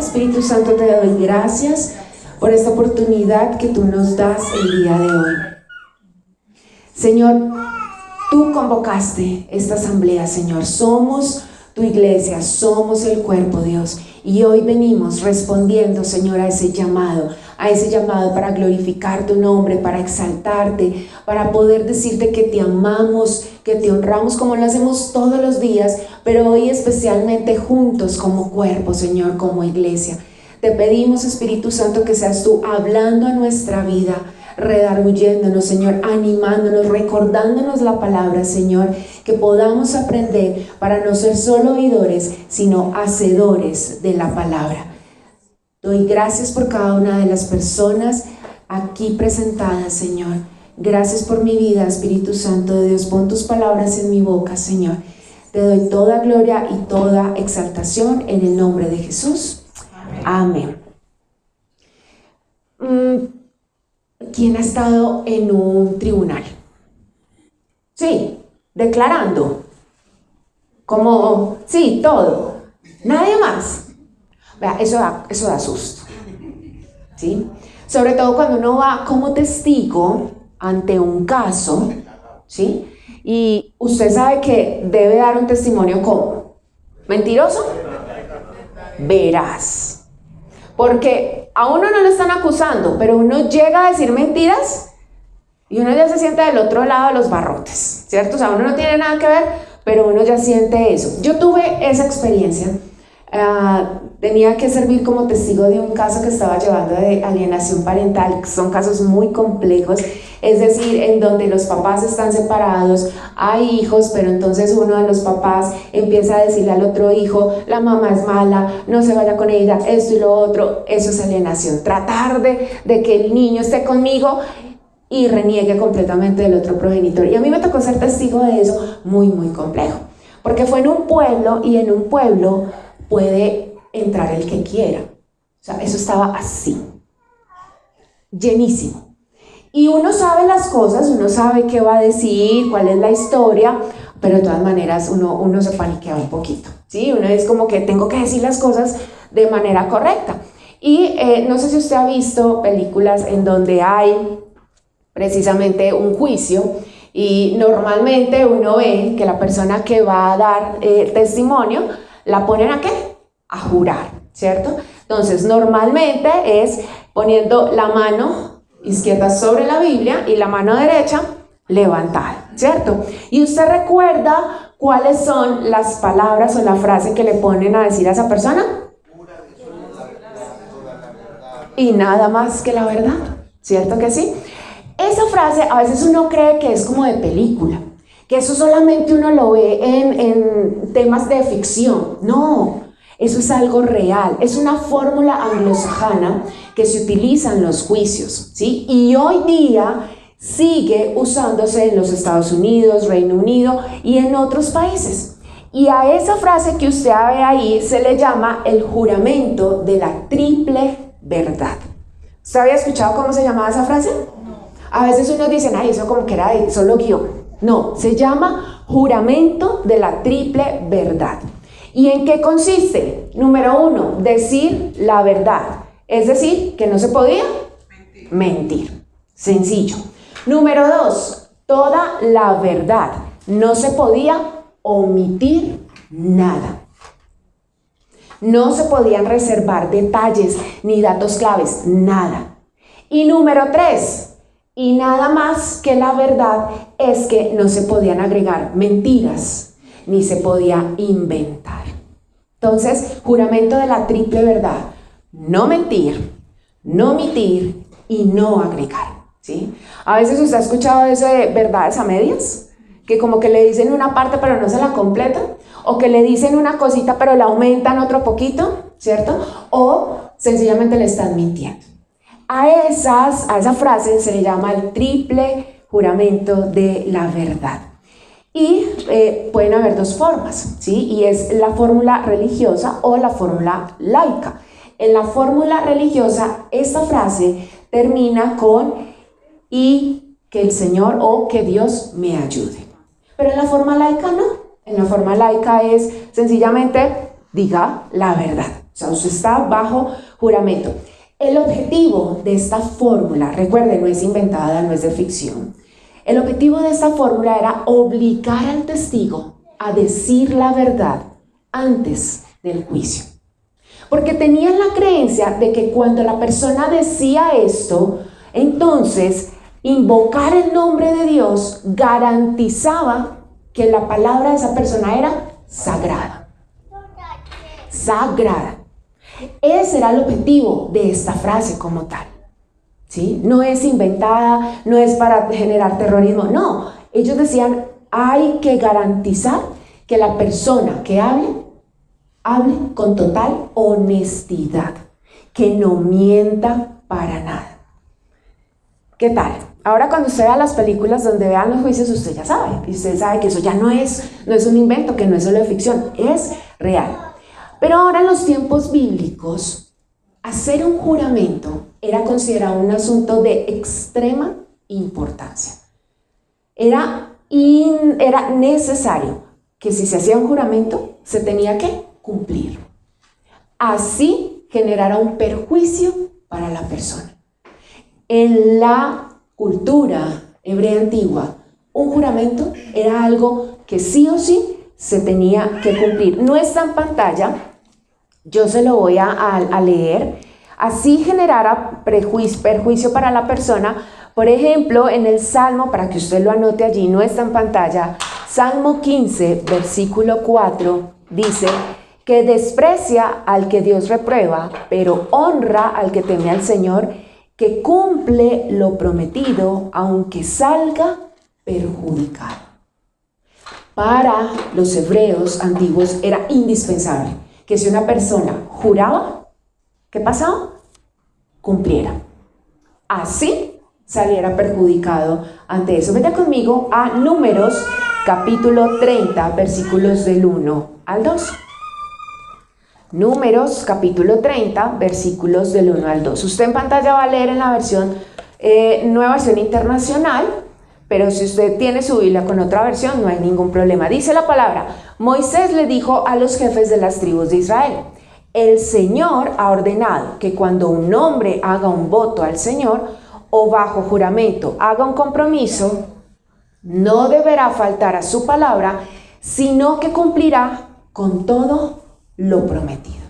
Espíritu Santo, te doy gracias por esta oportunidad que tú nos das el día de hoy. Señor, tú convocaste esta asamblea, Señor. Somos tu iglesia, somos el cuerpo, Dios. Y hoy venimos respondiendo, Señor, a ese llamado para glorificar tu nombre, para exaltarte, para poder decirte que te amamos, que te honramos como lo hacemos todos los días, pero hoy especialmente juntos como cuerpo, Señor, como iglesia. Te pedimos, Espíritu Santo, que seas tú hablando a nuestra vida, redarguyéndonos, Señor, animándonos, recordándonos la palabra, Señor, que podamos aprender para no ser solo oidores, sino hacedores de la palabra. Doy gracias por cada una de las personas aquí presentadas, Señor. Gracias por mi vida, Espíritu Santo de Dios. Pon tus palabras en mi boca, Señor. Te doy toda gloria y toda exaltación en el nombre de Jesús. Amén. ¿Quién ha estado en un tribunal? Sí, declarando. Como, sí, todo. Nadie más. Vea, eso da susto. ¿Sí? Sobre todo cuando uno va como testigo ante un caso, ¿sí? Y usted sabe que debe dar un testimonio como mentiroso, veraz. Porque a uno no lo están acusando, pero uno llega a decir mentiras y uno ya se siente del otro lado de los barrotes, ¿cierto? O sea, uno no tiene nada que ver, pero uno ya siente eso. Yo tuve esa experiencia. Tenía que servir como testigo de un caso que estaba llevando de alienación parental, que son casos muy complejos, es decir, en donde los papás están separados, hay hijos, pero entonces uno de los papás empieza a decirle al otro hijo, la mamá es mala, no se vaya con ella, esto y lo otro. Eso es alienación, tratar de que el niño esté conmigo y reniegue completamente del otro progenitor. Y a mí me tocó ser testigo de eso, muy, muy complejo, porque fue en un pueblo, y en un pueblo puede entrar el que quiera. O sea, eso estaba así, llenísimo. Y uno sabe las cosas, uno sabe qué va a decir, cuál es la historia, pero de todas maneras uno se paniquea un poquito, ¿sí? Uno es como que tengo que decir las cosas de manera correcta. Y no sé si usted ha visto películas en donde hay precisamente un juicio, y normalmente uno ve que la persona que va a dar testimonio la ponen ¿a qué? A jurar, ¿cierto? Entonces normalmente es poniendo la mano izquierda sobre la Biblia y la mano derecha levantada, ¿cierto? Y usted recuerda cuáles son las palabras o la frase que le ponen a decir a esa persona. Y nada más que la verdad, ¿cierto que sí? Esa frase a veces uno cree que es como de película, que eso solamente uno lo ve en temas de ficción. No, eso es algo real, es una fórmula anglosajana que se utiliza en los juicios, ¿sí? Y hoy día sigue usándose en los Estados Unidos, Reino Unido y en otros países. Y a esa frase que usted ve ahí se le llama el juramento de la triple verdad. ¿Usted había escuchado cómo se llamaba esa frase? A veces unos dicen, ay, eso como que era de solo guión. No, se llama juramento de la triple verdad. ¿Y en qué consiste? Número 1, decir la verdad. Es decir, que no se podía mentir. Sencillo. Número 2, toda la verdad. No se podía omitir nada. No se podían reservar detalles ni datos claves, nada. Y número 3, y nada más que la verdad es que no se podían agregar mentiras, ni se podía inventar. Entonces, juramento de la triple verdad: no mentir, no omitir y no agregar, ¿sí? A veces usted ha escuchado eso de verdades a medias, que como que le dicen una parte pero no se la completan, o que le dicen una cosita pero la aumentan otro poquito, ¿cierto? O sencillamente le están mintiendo. A esa frase se le llama el triple juramento de la verdad. Y pueden haber dos formas, ¿sí? Y es la fórmula religiosa o la fórmula laica. En la fórmula religiosa, esta frase termina con y que el Señor o que Dios me ayude. Pero en la forma laica no. En la forma laica es sencillamente diga la verdad. O sea, usted está bajo juramento. El objetivo de esta fórmula, recuerden, no es inventada, no es de ficción. El objetivo de esta fórmula era obligar al testigo a decir la verdad antes del juicio. Porque tenían la creencia de que cuando la persona decía esto, entonces invocar el nombre de Dios garantizaba que la palabra de esa persona era sagrada. Sagrada. Ese era el objetivo de esta frase como tal. ¿Sí? No es inventada, no es para generar terrorismo, no. Ellos decían, hay que garantizar que la persona que hable con total honestidad, que no mienta para nada. ¿Qué tal? Ahora cuando usted vea las películas donde vean los juicios, usted ya sabe, y usted sabe que eso ya no es un invento, que no es solo de ficción, es real. Pero ahora en los tiempos bíblicos, hacer un juramento era considerado un asunto de extrema importancia. Era necesario que si se hacía un juramento, se tenía que cumplir. Así generara un perjuicio para la persona. En la cultura hebrea antigua, un juramento era algo que sí o sí se tenía que cumplir. No está en pantalla, yo se lo voy a leer. Así generara perjuicio para la persona. Por ejemplo, en el Salmo, para que usted lo anote allí, no está en pantalla, Salmo 15, versículo 4, dice que desprecia al que Dios reprueba, pero honra al que teme al Señor, que cumple lo prometido, aunque salga perjudicado. Para los hebreos antiguos era indispensable que si una persona juraba, ¿qué pasaba? Cumpliera. Así saliera perjudicado ante eso. Vaya conmigo a Números, capítulo 30, versículos del 1 al 2. Números, capítulo 30, versículos del 1 al 2. Usted en pantalla va a leer en la versión, nueva versión internacional, pero si usted tiene su Biblia con otra versión, no hay ningún problema. Dice la palabra: Moisés le dijo a los jefes de las tribus de Israel: el Señor ha ordenado que cuando un hombre haga un voto al Señor o bajo juramento haga un compromiso, no deberá faltar a su palabra, sino que cumplirá con todo lo prometido.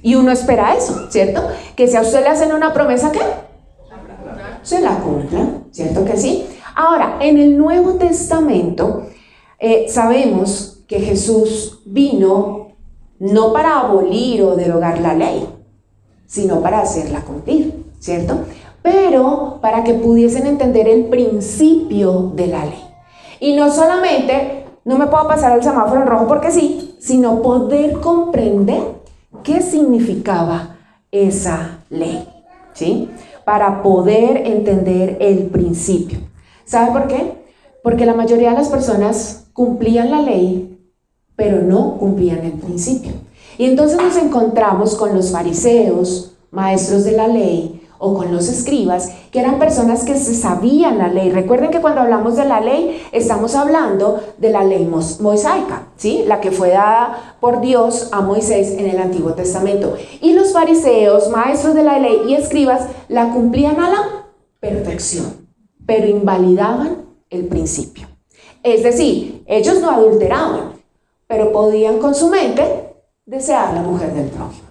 Y uno espera eso, ¿cierto? Que si a usted le hacen una promesa, ¿qué? Se la cumpla, ¿cierto que sí? Ahora, en el Nuevo Testamento sabemos que Jesús vino no para abolir o derogar la ley, sino para hacerla cumplir, ¿cierto? Pero para que pudiesen entender el principio de la ley. Y no solamente, no me puedo pasar el semáforo en rojo porque sí, sino poder comprender qué significaba esa ley, ¿sí? Para poder entender el principio. ¿Sabe por qué? Porque la mayoría de las personas cumplían la ley, pero no cumplían el principio. Y entonces nos encontramos con los fariseos, maestros de la ley, o con los escribas, que eran personas que se sabían la ley. Recuerden que cuando hablamos de la ley, estamos hablando de la ley mosaica, ¿sí? La que fue dada por Dios a Moisés en el Antiguo Testamento. Y los fariseos, maestros de la ley y escribas, la cumplían a la perfección, pero invalidaban el principio. Es decir, ellos no adulteraban, pero podían con su mente desear la mujer del prójimo.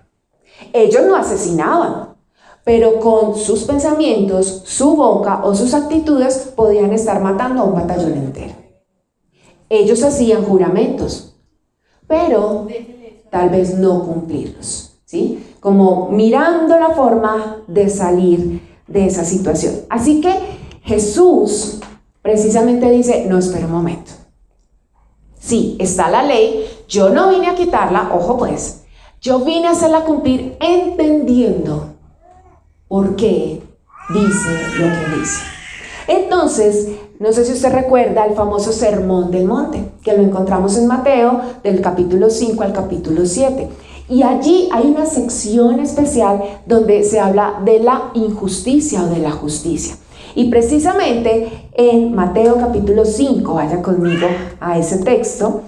Ellos no asesinaban, pero con sus pensamientos, su boca o sus actitudes podían estar matando a un batallón entero. Ellos hacían juramentos, pero tal vez no cumplirlos, ¿sí? Como mirando la forma de salir de esa situación. Así que Jesús precisamente dice: no, espera un momento. Sí, está la ley, yo no vine a quitarla, ojo pues, yo vine a hacerla cumplir entendiendo por qué dice lo que dice. Entonces, no sé si usted recuerda el famoso Sermón del Monte, que lo encontramos en Mateo, del capítulo 5 al capítulo 7. Y allí hay una sección especial donde se habla de la injusticia o de la justicia. Y precisamente en Mateo capítulo 5, vaya conmigo a ese texto,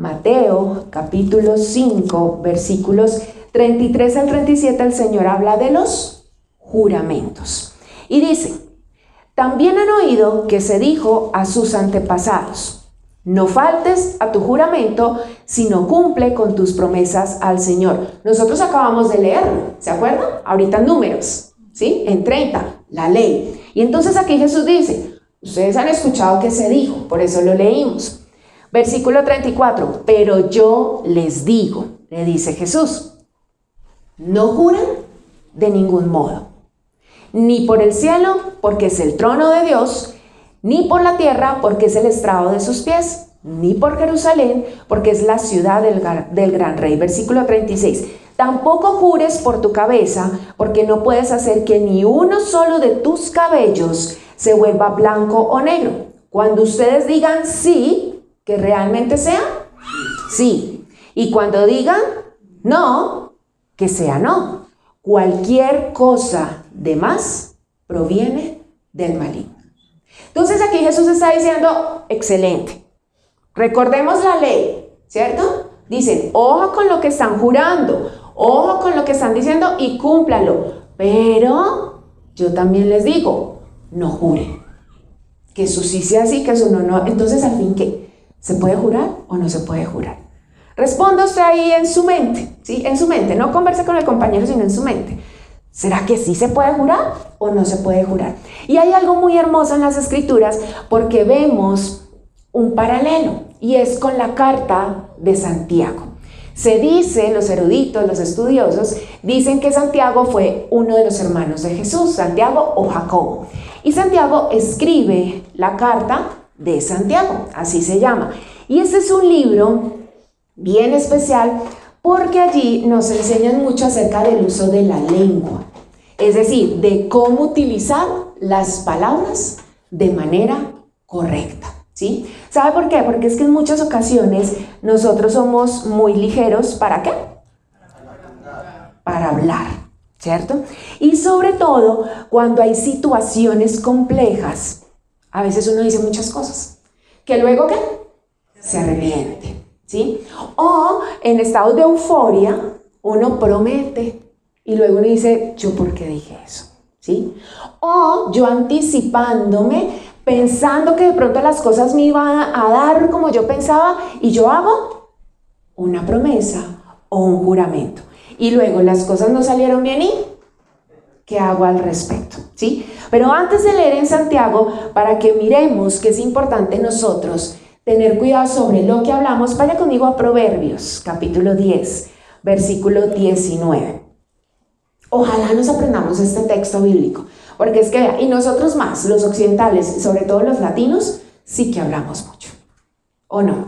Mateo capítulo 5, versículos 33 al 37, el Señor habla de los juramentos. Y dice, también han oído que se dijo a sus antepasados, no faltes a tu juramento, sino cumple con tus promesas al Señor. Nosotros acabamos de leerlo, ¿se acuerdan? Ahorita en Números, ¿sí? En 30, la ley. Y entonces aquí Jesús dice, ustedes han escuchado que se dijo, por eso lo leímos. Versículo 34, pero yo les digo, le dice Jesús, no juren de ningún modo, ni por el cielo, porque es el trono de Dios, ni por la tierra, porque es el estrado de sus pies, ni por Jerusalén, porque es la ciudad del gran rey. Versículo 36, tampoco jures por tu cabeza, porque no puedes hacer que ni uno solo de tus cabellos se vuelva blanco o negro. Cuando ustedes digan sí, que realmente sea sí. Y cuando digan no, que sea no. Cualquier cosa de más proviene del maligno. Entonces aquí Jesús está diciendo, excelente. Recordemos la ley, ¿cierto? Dicen, ojo con lo que están jurando, ojo con lo que están diciendo y cúmplalo. Pero yo también les digo, no juren. Que eso sí sea así, que eso no. Entonces, ¿al fin qué? ¿Se puede jurar o no se puede jurar? Responda usted ahí en su mente, ¿sí? En su mente, no converse con el compañero, sino en su mente. ¿Será que sí se puede jurar o no se puede jurar? Y hay algo muy hermoso en las Escrituras porque vemos un paralelo y es con la carta de Santiago. Se dice, los eruditos, los estudiosos, dicen que Santiago fue uno de los hermanos de Jesús, Santiago o Jacobo. Y Santiago escribe la carta de Santiago, así se llama. Y este es un libro bien especial porque allí nos enseñan mucho acerca del uso de la lengua, es decir, de cómo utilizar las palabras de manera correcta, ¿sí? ¿Sabe por qué? Porque es que en muchas ocasiones nosotros somos muy ligeros, ¿para qué? Para hablar, ¿cierto? Y sobre todo cuando hay situaciones complejas, a veces uno dice muchas cosas, que luego ¿qué? Se arrepiente, ¿sí? O en estados de euforia, uno promete y luego uno dice, ¿yo por qué dije eso? ¿Sí? O yo anticipándome, pensando que de pronto las cosas me iban a dar como yo pensaba y yo hago una promesa o un juramento. Y luego las cosas no salieron bien y ¿qué hago al respecto? ¿Sí? Pero antes de leer en Santiago, para que miremos que es importante nosotros tener cuidado sobre lo que hablamos, vaya conmigo a Proverbios, capítulo 10, versículo 19. Ojalá nos aprendamos este texto bíblico, porque es que vea, y nosotros más, los occidentales, sobre todo los latinos, sí que hablamos mucho, ¿o no?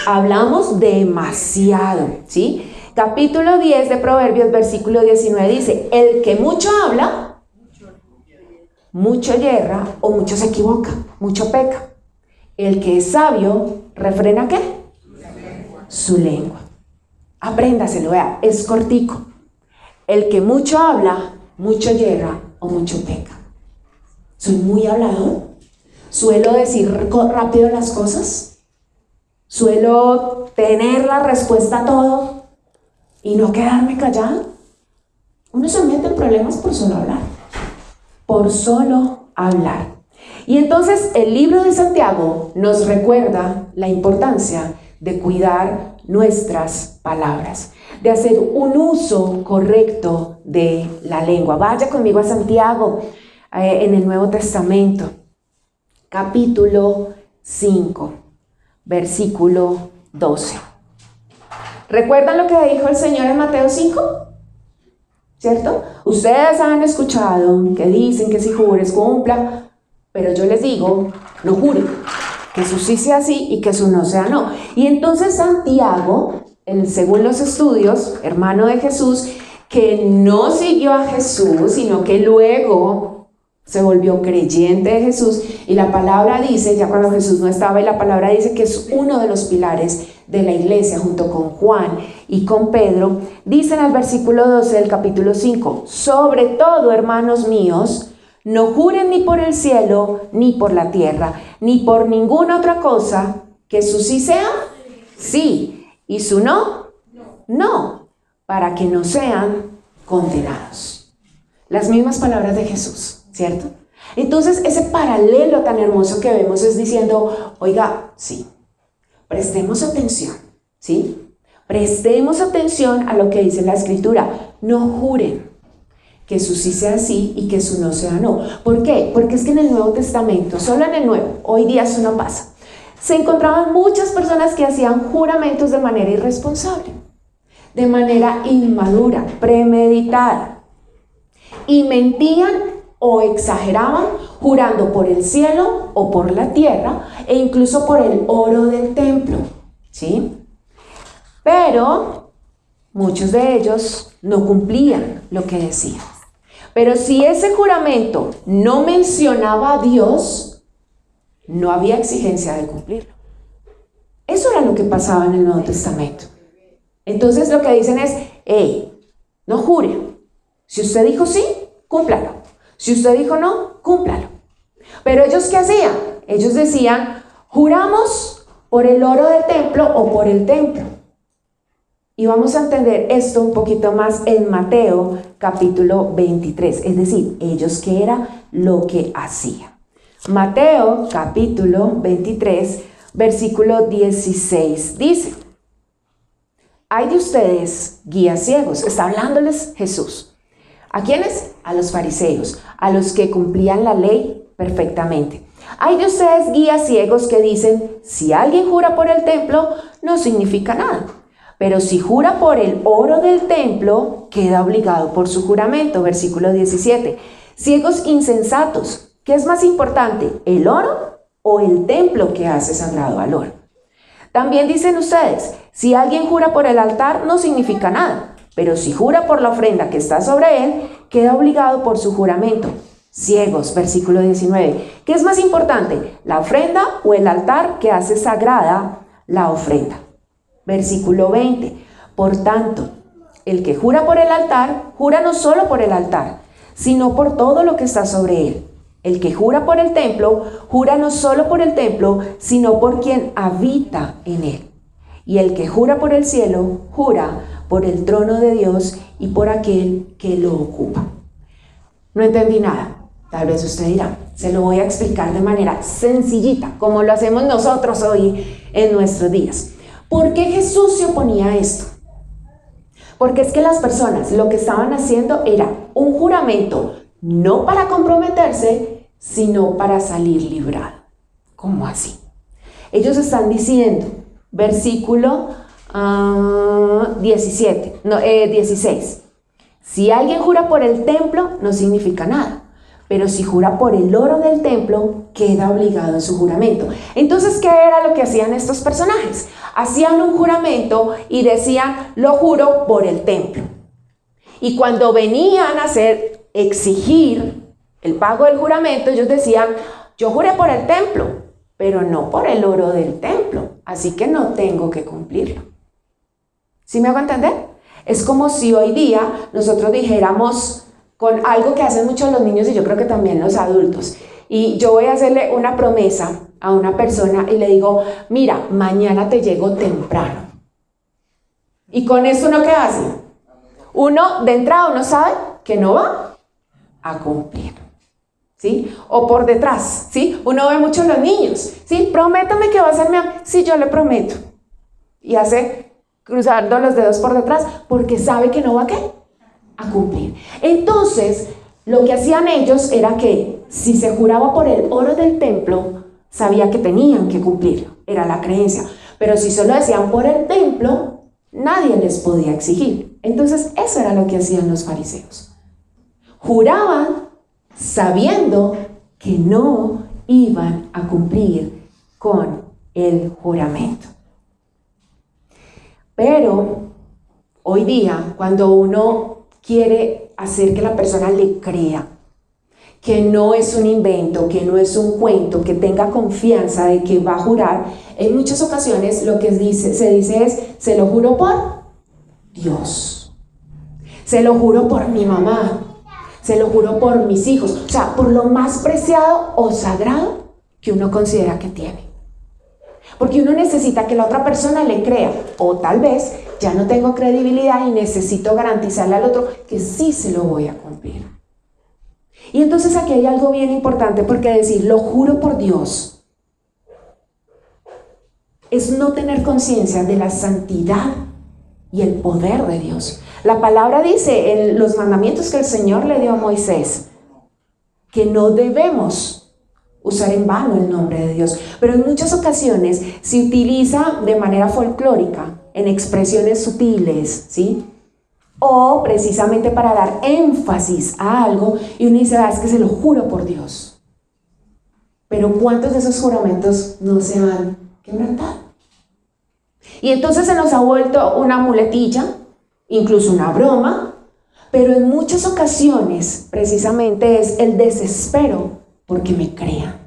Hablamos demasiado, ¿sí? Capítulo 10 de Proverbios, versículo 19 dice, el que mucho habla, mucho yerra o mucho se equivoca, mucho peca. El que es sabio, ¿refrena qué? Su lengua. Apréndaselo, vea, es cortico. El que mucho habla, mucho yerra o mucho peca. Soy muy hablador. Suelo decir rápido las cosas. Suelo tener la respuesta a todo y no quedarme callado. Uno se mete en problemas por solo hablar. Por solo hablar. Y entonces el libro de Santiago nos recuerda la importancia de cuidar nuestras palabras, de hacer un uso correcto de la lengua. Vaya conmigo a Santiago en el Nuevo Testamento, capítulo 5, versículo 12. ¿Recuerdan lo que dijo el Señor en Mateo 5? ¿Cierto? Ustedes han escuchado que dicen que si jures cumpla, pero yo les digo, no juren, que su sí sea sí y que su no sea no. Y entonces Santiago, según los estudios, hermano de Jesús, que no siguió a Jesús, sino que luego se volvió creyente de Jesús, y la palabra dice, ya cuando Jesús no estaba, y la palabra dice que es uno de los pilares de la iglesia, junto con Juan y con Pedro, dice en el versículo 12 del capítulo 5, sobre todo, hermanos míos, no juren ni por el cielo, ni por la tierra, ni por ninguna otra cosa, que su sí sea Sí. ¿Y su no? No. Para que no sean condenados. Las mismas palabras de Jesús, ¿cierto? Entonces, ese paralelo tan hermoso que vemos es diciendo, oiga, sí, prestemos atención, ¿sí? Prestemos atención a lo que dice la Escritura. No juren que su sí sea sí y que su no sea no. ¿Por qué? Porque es que en el Nuevo Testamento, solo en el Nuevo, hoy día eso no pasa, se encontraban muchas personas que hacían juramentos de manera irresponsable, de manera inmadura, premeditada, y mentían o exageraban jurando por el cielo o por la tierra e incluso por el oro del templo, ¿sí? Pero muchos de ellos no cumplían lo que decían. Pero si ese juramento no mencionaba a Dios, no había exigencia de cumplirlo. Eso era lo que pasaba en el Nuevo Testamento. Entonces lo que dicen es, no jure. Si usted dijo sí, cúmplalo. Si usted dijo no, cúmplalo. Pero ellos, ¿qué hacían? Ellos decían, juramos por el oro del templo o por el templo. Y vamos a entender esto un poquito más en Mateo capítulo 23. Es decir, ellos qué era lo que hacían. Mateo capítulo 23, versículo 16 dice, hay de ustedes guías ciegos. Está hablándoles Jesús. ¿A quiénes? A los fariseos, a los que cumplían la ley perfectamente. Hay de ustedes guías ciegos que dicen, si alguien jura por el templo, no significa nada. Pero si jura por el oro del templo, queda obligado por su juramento. Versículo 17. Ciegos insensatos, ¿qué es más importante, el oro o el templo que hace sagrado al oro? También dicen ustedes, si alguien jura por el altar, no significa nada. Pero si jura por la ofrenda que está sobre él, queda obligado por su juramento. Ciegos, versículo 19. ¿Qué es más importante, la ofrenda o el altar que hace sagrada la ofrenda? Versículo 20. Por tanto, el que jura por el altar, jura no solo por el altar, sino por todo lo que está sobre él. El que jura por el templo, jura no solo por el templo, sino por quien habita en él. Y el que jura por el cielo, jura por el trono de Dios y por aquel que lo ocupa. No entendí nada. Tal vez usted dirá, se lo voy a explicar de manera sencillita, como lo hacemos nosotros hoy en nuestros días. ¿Por qué Jesús se oponía a esto? Porque es que las personas lo que estaban haciendo era un juramento, no para comprometerse, sino para salir librado. ¿Cómo así? Ellos están diciendo, versículo 16. Si alguien jura por el templo, no significa nada. Pero si jura por el oro del templo, queda obligado en su juramento. Entonces, ¿qué era lo que hacían estos personajes? Hacían un juramento y decían, lo juro por el templo. Y cuando venían a exigir el pago del juramento, ellos decían, yo juré por el templo, pero no por el oro del templo, así que no tengo que cumplirlo. ¿Sí me hago entender? Es como si hoy día nosotros dijéramos con algo que hacen muchos los niños y yo creo que también los adultos, y yo voy a hacerle una promesa a una persona y le digo, mira, mañana te llego temprano. Y con eso uno, ¿qué hace? Uno de entrada uno sabe que no va a cumplir, ¿sí? O por detrás, ¿sí? Uno ve mucho a los niños, ¿sí? Prométame que va a ser mi amigo. Sí, yo le prometo. Y hace cruzando los dedos por detrás porque sabe que no va a cumplir. Entonces, lo que hacían ellos era que si se juraba por el oro del templo, sabía que tenían que cumplirlo, era la creencia. Pero si solo decían por el templo, nadie les podía exigir. Entonces, eso era lo que hacían los fariseos. Juraban sabiendo que no iban a cumplir con el juramento. Pero hoy día, cuando uno quiere hacer que la persona le crea que no es un invento, que no es un cuento, que tenga confianza de que va a jurar, en muchas ocasiones lo que se dice es, se lo juro por Dios, se lo juro por mi mamá, se lo juro por mis hijos, o sea, por lo más preciado o sagrado que uno considera que tiene. Porque uno necesita que la otra persona le crea, o tal vez ya no tengo credibilidad y necesito garantizarle al otro que sí se lo voy a cumplir. Y entonces aquí hay algo bien importante, porque decir lo juro por Dios es no tener conciencia de la santidad y el poder de Dios. La palabra dice en los mandamientos que el Señor le dio a Moisés que no debemos usar en vano el nombre de Dios, pero en muchas ocasiones se utiliza de manera folclórica, en expresiones sutiles, ¿sí? O precisamente para dar énfasis a algo, y uno dice, es que se lo juro por Dios. Pero ¿cuántos de esos juramentos no se han quebrantado? Y entonces se nos ha vuelto una muletilla, incluso una broma, pero en muchas ocasiones precisamente es el desespero porque me crean.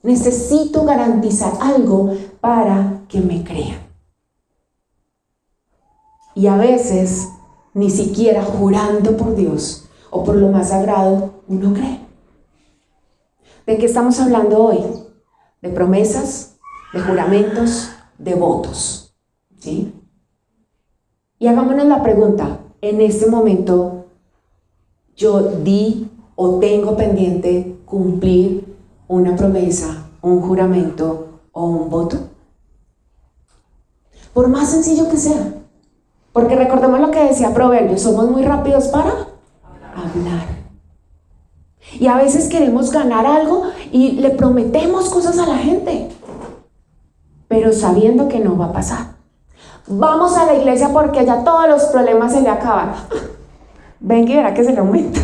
Necesito garantizar algo para que me crean. Y a veces, ni siquiera jurando por Dios o por lo más sagrado, uno cree. ¿De qué estamos hablando hoy? De promesas, de juramentos, de votos, ¿sí? Y hagámonos la pregunta, en este momento, ¿yo di o tengo pendiente cumplir una promesa, un juramento o un voto? Por más sencillo que sea. Porque recordemos lo que decía Proverbios, somos muy rápidos para hablar. Y a veces queremos ganar algo y le prometemos cosas a la gente, pero sabiendo que no va a pasar. Vamos a la iglesia porque allá todos los problemas se le acaban. Ven y verá que se le aumenta.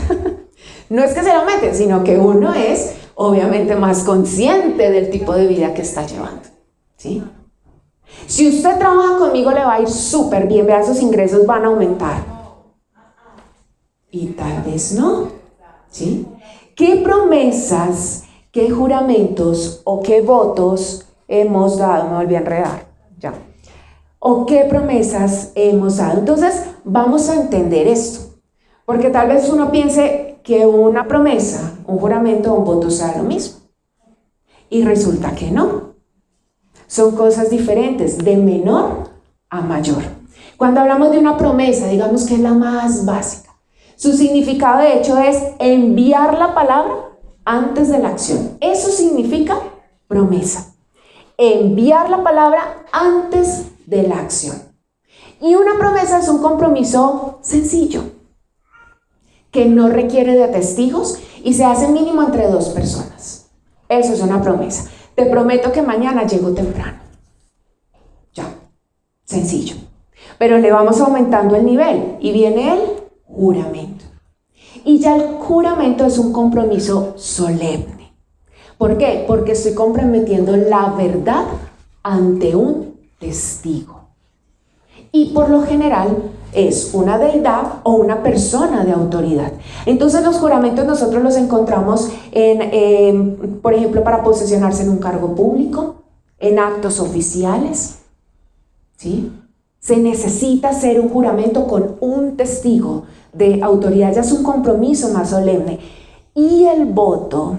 No es que se le aumente, sino que uno es obviamente más consciente del tipo de vida que está llevando, ¿sí? Si usted trabaja conmigo, le va a ir súper bien, vea, sus ingresos van a aumentar. Y tal vez no, ¿sí? ¿Qué promesas, qué juramentos o qué votos hemos dado? Me volví a enredar, ya. ¿O qué promesas hemos dado? Entonces, vamos a entender esto. Porque tal vez uno piense que una promesa, un juramento o un voto sea lo mismo. Y resulta que no. Son cosas diferentes, de menor a mayor. Cuando hablamos de una promesa, digamos que es la más básica. Su significado de hecho es enviar la palabra antes de la acción. Eso significa promesa. Enviar la palabra antes de la acción. Y una promesa es un compromiso sencillo, que no requiere de testigos y se hace mínimo entre dos personas. Eso es una promesa. Te prometo que mañana llego temprano. Ya, sencillo. Pero le vamos aumentando el nivel y viene el juramento. Y ya el juramento es un compromiso solemne. ¿Por qué? Porque estoy comprometiendo la verdad ante un testigo. Y por lo general es una deidad o una persona de autoridad. Entonces los juramentos nosotros los encontramos por ejemplo, para posesionarse en un cargo público, en actos oficiales, ¿sí? Se necesita hacer un juramento con un testigo de autoridad, ya es un compromiso más solemne. Y el voto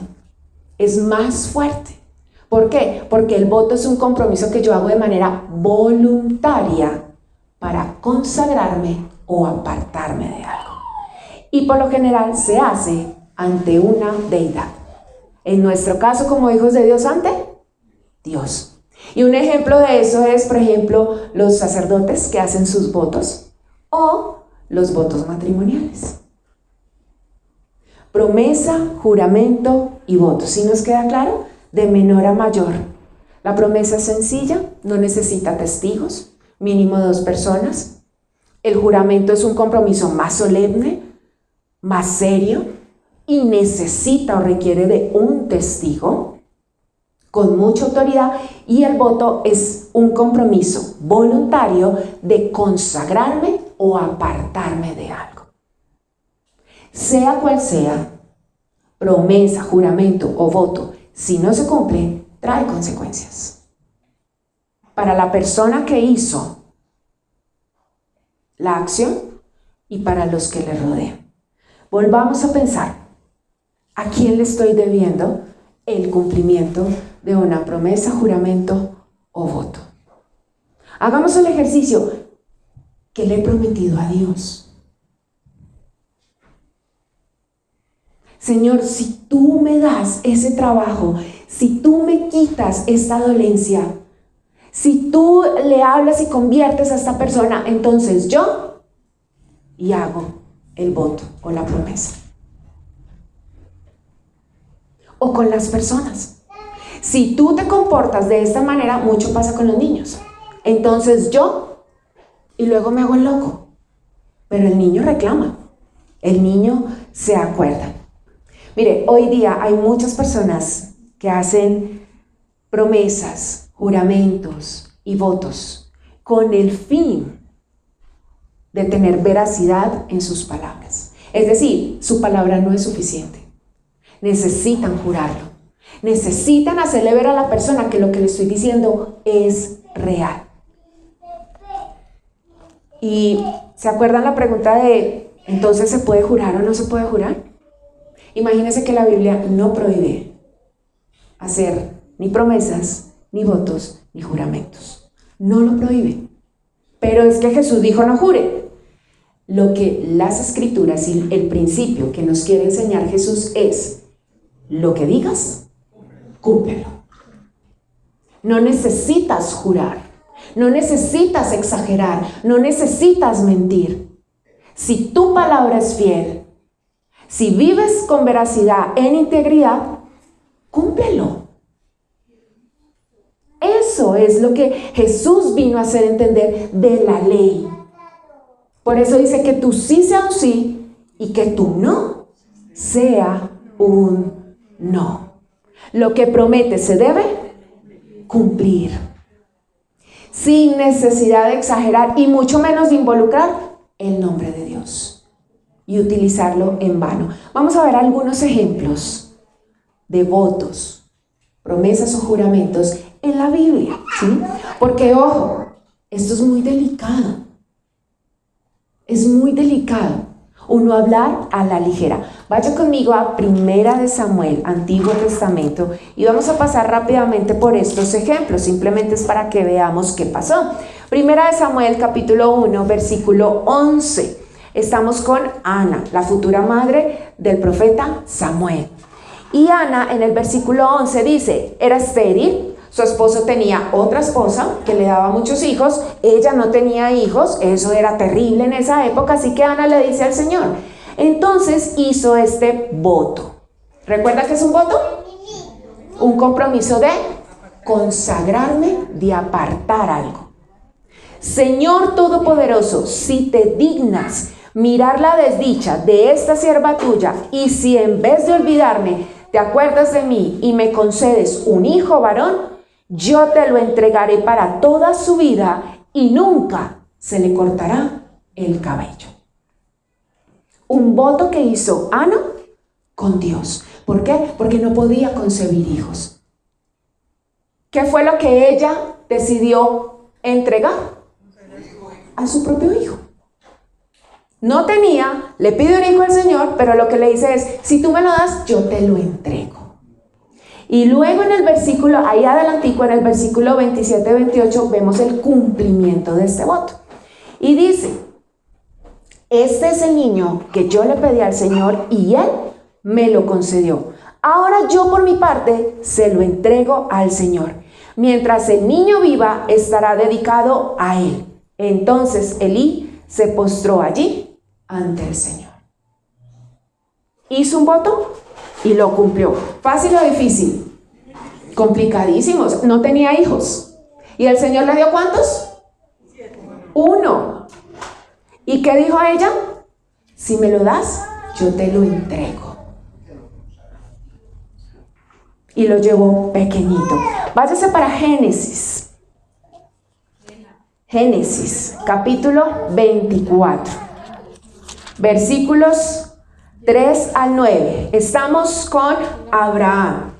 es más fuerte. ¿Por qué? Porque el voto es un compromiso que yo hago de manera voluntaria para consagrarme o apartarme de algo. Y por lo general se hace ante una deidad. En nuestro caso, como hijos de Dios, ante Dios. Y un ejemplo de eso es, por ejemplo, los sacerdotes que hacen sus votos o los votos matrimoniales. Promesa, juramento y voto. ¿Sí nos queda claro? De menor a mayor. La promesa es sencilla, no necesita testigos, mínimo 2 personas. El juramento es un compromiso más solemne, más serio y necesita o requiere de un testigo con mucha autoridad, y el voto es un compromiso voluntario de consagrarme o apartarme de algo. Sea cual sea, promesa, juramento o voto, si no se cumple, trae consecuencias. Para la persona que hizo la acción y para los que le rodean. Volvamos a pensar, ¿a quién le estoy debiendo el cumplimiento de una promesa, juramento o voto. Hagamos el ejercicio. ¿Qué le he prometido a Dios? Señor, si tú me das ese trabajo, si tú me quitas esta dolencia, si tú le hablas y conviertes a esta persona, entonces yo y hago el voto o la promesa. O con las personas. Si tú te comportas de esta manera, mucho pasa con los niños. Entonces yo, y luego me hago el loco. Pero el niño reclama. El niño se acuerda. Mire, hoy día hay muchas personas que hacen promesas, juramentos y votos con el fin de tener veracidad en sus palabras. Es decir, su palabra no es suficiente. Necesitan jurarlo. Necesitan hacerle ver a la persona que lo que le estoy diciendo es real. Y ¿se acuerdan la pregunta de entonces se puede jurar o no se puede jurar? Imagínense que la Biblia no prohíbe hacer ni promesas, ni votos, ni juramentos. No lo prohíbe. Pero es que Jesús dijo no jure. Lo que las Escrituras y el principio que nos quiere enseñar Jesús es: lo que digas, cúmplelo. No necesitas jurar, no necesitas exagerar, no necesitas mentir. Si tu palabra es fiel, si vives con veracidad, en integridad, cúmplelo. Eso es lo que Jesús vino a hacer entender de la ley. Por eso dice que tu sí sea un sí y que tu no sea un no. Lo que promete se debe cumplir. Sin necesidad de exagerar y mucho menos de involucrar el nombre de Dios y utilizarlo en vano. Vamos a ver algunos ejemplos de votos, promesas o juramentos en la Biblia, ¿sí? Porque, ojo, esto es muy delicado. Es muy delicado uno hablar a la ligera. Vaya conmigo a Primera de Samuel, Antiguo Testamento, y vamos a pasar rápidamente por estos ejemplos. Simplemente es para que veamos qué pasó. Primera de Samuel, capítulo 1, versículo 11. Estamos con Ana, la futura madre del profeta Samuel. Y Ana, en el versículo 11 dice, era estéril, su esposo tenía otra esposa que le daba muchos hijos, ella no tenía hijos, eso era terrible en esa época, así que Ana le dice al Señor. Entonces hizo este voto. ¿Recuerda qué es un voto? Un compromiso de consagrarme, de apartar algo. Señor Todopoderoso, si te dignas mirar la desdicha de esta sierva tuya, y si en vez de olvidarme te acuerdas de mí y me concedes un hijo varón, yo te lo entregaré para toda su vida y nunca se le cortará el cabello. Un voto que hizo Ana con Dios. ¿Por qué? Porque no podía concebir hijos. ¿Qué fue lo que ella decidió entregar? A su propio hijo. No tenía, le pide un hijo al Señor, pero lo que le dice es, si tú me lo das, yo te lo entrego. Y luego en el versículo, ahí adelantico, en el versículo 27-28, vemos el cumplimiento de este voto. Y dice, este es el niño que yo le pedí al Señor y Él me lo concedió. Ahora yo por mi parte se lo entrego al Señor. Mientras el niño viva, estará dedicado a Él. Entonces Elí se postró allí ante el Señor. Hizo un voto y lo cumplió. ¿Fácil o difícil? Complicadísimo. No tenía hijos. ¿Y el Señor le dio cuántos? 1. ¿Y qué dijo a ella? Si me lo das, yo te lo entrego. Y lo llevó pequeñito. Váyase para Génesis. Génesis, capítulo 24. Versículos 3 al 9. Estamos con Abraham,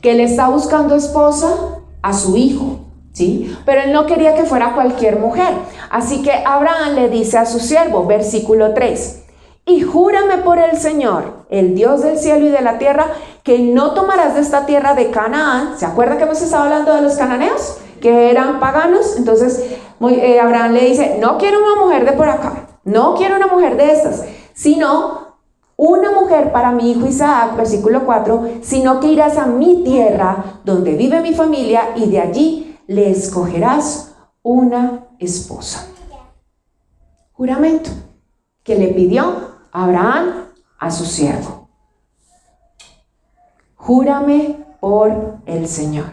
que le está buscando esposa a su hijo, ¿sí? Pero él no quería que fuera cualquier mujer. Así que Abraham le dice a su siervo, versículo 3, y júrame por el Señor, el Dios del cielo y de la tierra, que no tomarás de esta tierra de Canaán. ¿Se acuerdan que hemos estado hablando de los cananeos? Que eran paganos. Entonces Abraham le dice, no quiero una mujer de por acá, no quiero una mujer de estas, sino una mujer para mi hijo Isaac, versículo 4, sino que irás a mi tierra, donde vive mi familia, y de allí le escogerás una esposa. Juramento que le pidió Abraham a su siervo. Júrame por el Señor.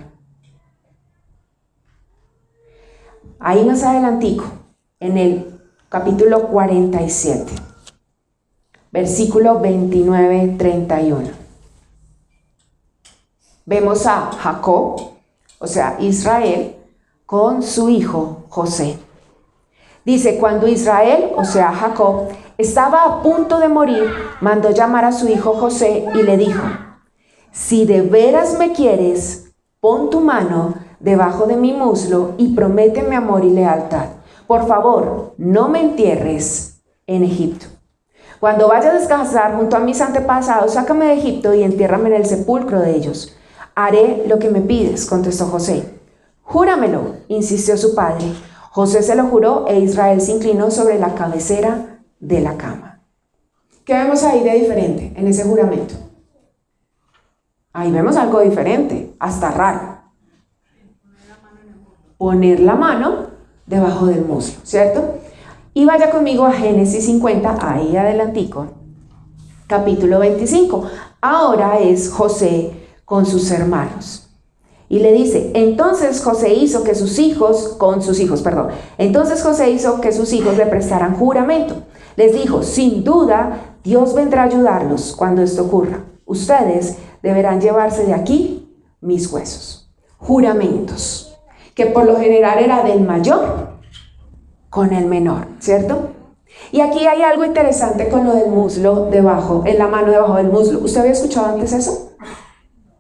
Ahí más adelantico, en el capítulo 47, versículo 29-31. Vemos a Jacob, o sea, Israel, con su hijo José. Dice, cuando Israel, o sea, Jacob, estaba a punto de morir, mandó llamar a su hijo José y le dijo, si de veras me quieres, pon tu mano debajo de mi muslo y prométeme amor y lealtad. Por favor, no me entierres en Egipto. Cuando vaya a descansar junto a mis antepasados, sácame de Egipto y entiérrame en el sepulcro de ellos. Haré lo que me pides, contestó José. Júramelo, insistió su padre. José se lo juró e Israel se inclinó sobre la cabecera de la cama. ¿Qué vemos ahí de diferente en ese juramento? Ahí vemos algo diferente, hasta raro. Poner la mano debajo del muslo, ¿cierto? Y vaya conmigo a Génesis 50, ahí adelantico, capítulo 25. Ahora es José con sus hermanos. Y le dice, entonces José hizo que sus hijos le prestaran juramento. Les dijo, sin duda, Dios vendrá a ayudarlos cuando esto ocurra. Ustedes deberán llevarse de aquí mis huesos. Juramentos, que por lo general era del mayor con el menor, ¿cierto? Y aquí hay algo interesante con lo del muslo debajo, en la mano debajo del muslo. ¿Usted había escuchado antes eso?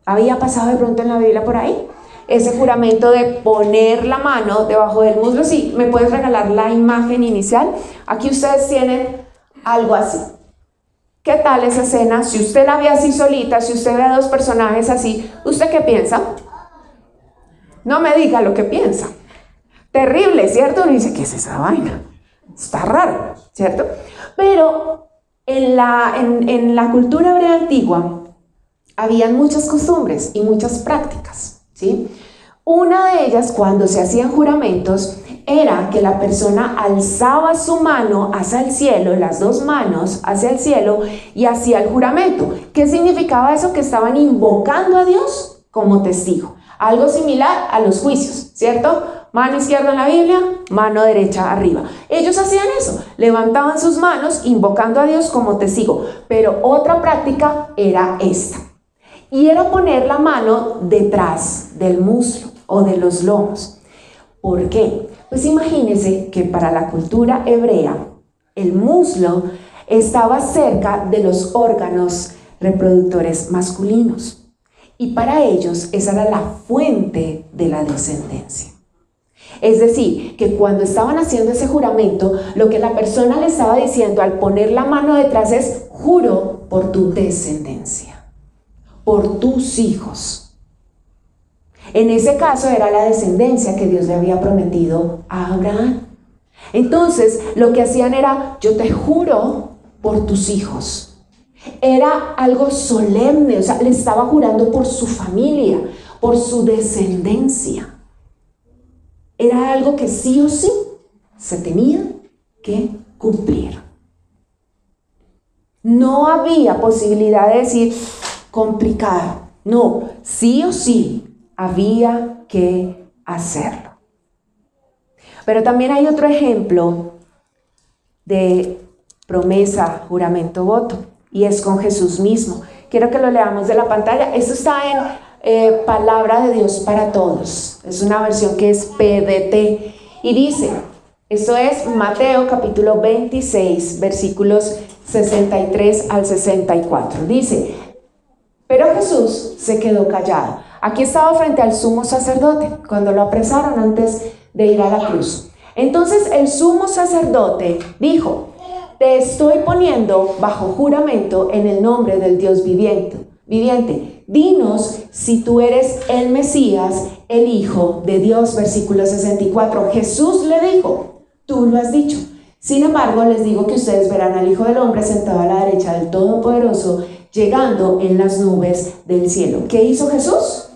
¿Había pasado de pronto en la Biblia por ahí? Ese juramento de poner la mano debajo del muslo. Sí, ¿me puedes regalar la imagen inicial? Aquí ustedes tienen algo así. ¿Qué tal esa escena? Si usted la ve así solita, si usted ve a dos personajes así, ¿usted qué piensa? No me diga lo que piensa. Terrible, ¿cierto? Uno dice, ¿qué es esa vaina? Está raro, ¿cierto? Pero en la cultura hebrea antigua habían muchas costumbres y muchas prácticas, ¿sí? Una de ellas, cuando se hacían juramentos, era que la persona alzaba su mano hacia el cielo, las dos manos hacia el cielo, y hacía el juramento. ¿Qué significaba eso? Que estaban invocando a Dios como testigo. Algo similar a los juicios, ¿cierto? Mano izquierda en la Biblia, mano derecha arriba. Ellos hacían eso, levantaban sus manos invocando a Dios como testigo. Pero otra práctica era esta. Y era poner la mano detrás del muslo o de los lomos. ¿Por qué? Pues imagínense que para la cultura hebrea, el muslo estaba cerca de los órganos reproductores masculinos. Y para ellos esa era la fuente de la descendencia. Es decir, que cuando estaban haciendo ese juramento, lo que la persona le estaba diciendo al poner la mano detrás es, juro por tu descendencia, por tus hijos. En ese caso era la descendencia que Dios le había prometido a Abraham. Entonces, lo que hacían era, yo te juro por tus hijos. Era algo solemne, o sea, le estaba jurando por su familia, por su descendencia. Era algo que sí o sí se tenía que cumplir. No había posibilidad de decir complicado. No, sí o sí había que hacerlo. Pero también hay otro ejemplo de promesa, juramento, voto, y es con Jesús mismo. Quiero que lo leamos de la pantalla. Esto está en Palabra de Dios para Todos. Es una versión que es PDT y dice, esto es Mateo capítulo 26, versículos 63 al 64. Dice, pero Jesús se quedó callado. Aquí estaba frente al sumo sacerdote cuando lo apresaron antes de ir a la cruz. Entonces el sumo sacerdote dijo, te estoy poniendo bajo juramento en el nombre del Dios viviente, viviente, dinos si tú eres el Mesías, el Hijo de Dios. Versículo 64. Jesús le dijo, tú lo has dicho. Sin embargo, les digo que ustedes verán al Hijo del Hombre sentado a la derecha del Todopoderoso, llegando en las nubes del cielo. ¿Qué hizo Jesús?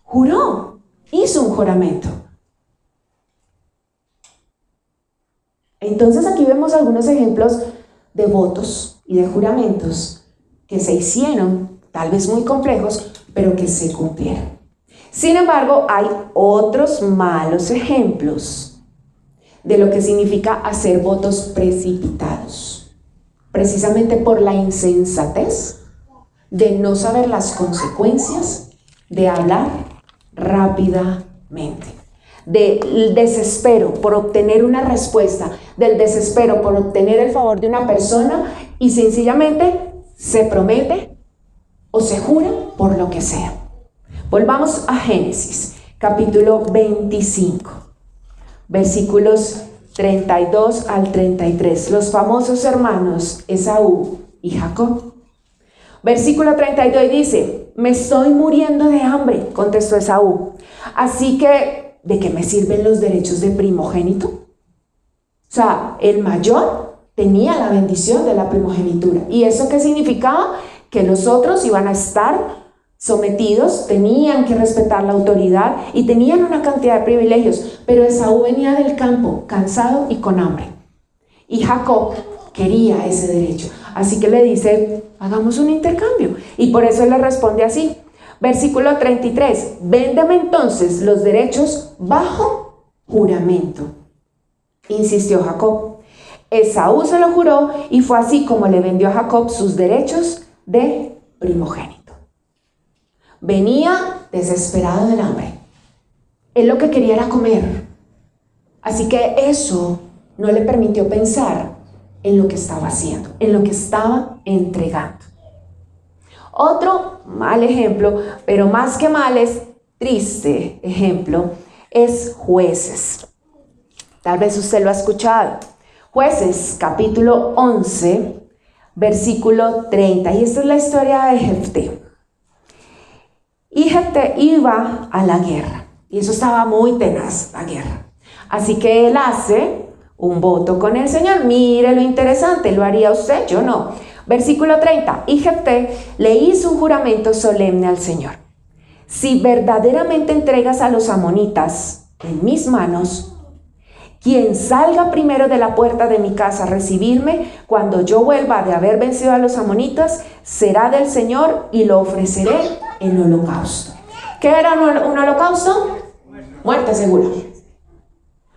Juró, hizo un juramento. Entonces aquí vemos algunos ejemplos de votos y de juramentos que se hicieron, tal vez muy complejos, pero que se cumplieron. Sin embargo, hay otros malos ejemplos de lo que significa hacer votos precipitados, precisamente por la insensatez de no saber las consecuencias de hablar rápidamente, del desespero por obtener una respuesta, del desespero por obtener el favor de una persona y sencillamente se promete o se jura por lo que sea. Volvamos a Génesis, capítulo 25. Versículos 32 al 33, los famosos hermanos Esaú y Jacob. Versículo 32 dice, me estoy muriendo de hambre, contestó Esaú, así que, ¿de qué me sirven los derechos de primogénito? O sea, el mayor tenía la bendición de la primogenitura. ¿Y eso qué significaba? Que los otros iban a estar sometidos, tenían que respetar la autoridad y tenían una cantidad de privilegios, pero Esaú venía del campo cansado y con hambre, y Jacob quería ese derecho, así que le dice, hagamos un intercambio, y por eso le responde así, versículo 33, véndeme entonces los derechos bajo juramento, insistió Jacob. Esaú se lo juró y fue así como le vendió a Jacob sus derechos de primogénito. Venía desesperado del hambre. Él lo que quería era comer. Así que eso no le permitió pensar en lo que estaba haciendo, en lo que estaba entregando. Otro mal ejemplo, pero más que mal es triste ejemplo, es Jueces. Tal vez usted lo ha escuchado. Jueces, capítulo 11, versículo 30. Y esta es la historia de Jefté. Y Jefté iba a la guerra, y eso estaba muy tenaz, la guerra. Así que él hace un voto con el Señor. Mire lo interesante, ¿lo haría usted? Yo no. Versículo 30, y Jefté le hizo un juramento solemne al Señor. Si verdaderamente entregas a los amonitas en mis manos, quien salga primero de la puerta de mi casa a recibirme, cuando yo vuelva de haber vencido a los amonitas, será del Señor y lo ofreceré en holocausto. ¿Qué era un holocausto? Muerte segura.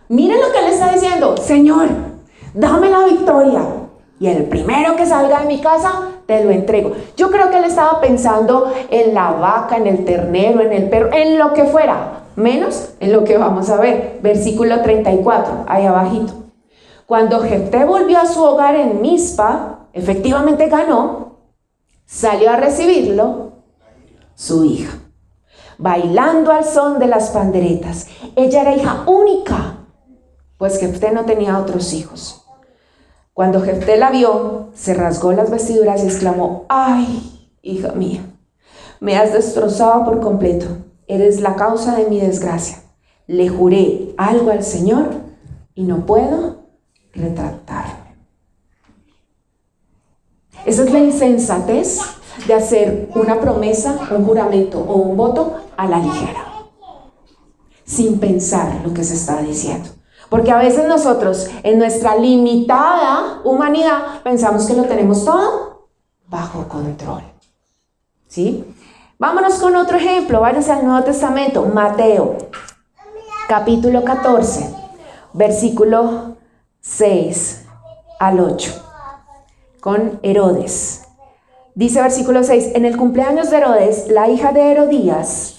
Miren lo que le está diciendo, Señor, dame la victoria y el primero que salga de mi casa te lo entrego. Yo creo que él estaba pensando en la vaca, en el ternero, en el perro, en lo que fuera, menos en lo que vamos a ver. Versículo 34, ahí abajito. Cuando Jefté volvió a su hogar en Mizpa, efectivamente ganó, salió a recibirlo su hija, bailando al son de las panderetas. Ella era hija única, pues Jefté no tenía otros hijos. Cuando Jefté la vio, se rasgó las vestiduras y exclamó, ¡ay, hija mía! Me has destrozado por completo. Eres la causa de mi desgracia. Le juré algo al Señor y no puedo retractarme. Esa es la insensatez de hacer una promesa, un juramento o un voto a la ligera, sin pensar lo que se está diciendo. Porque a veces nosotros, en nuestra limitada humanidad, pensamos que lo tenemos todo bajo control. ¿Sí? Vámonos con otro ejemplo. Váyase al Nuevo Testamento. Mateo, capítulo 14, versículo 6 al 8. Con Herodes. Dice versículo 6, en el cumpleaños de Herodes, la hija de Herodías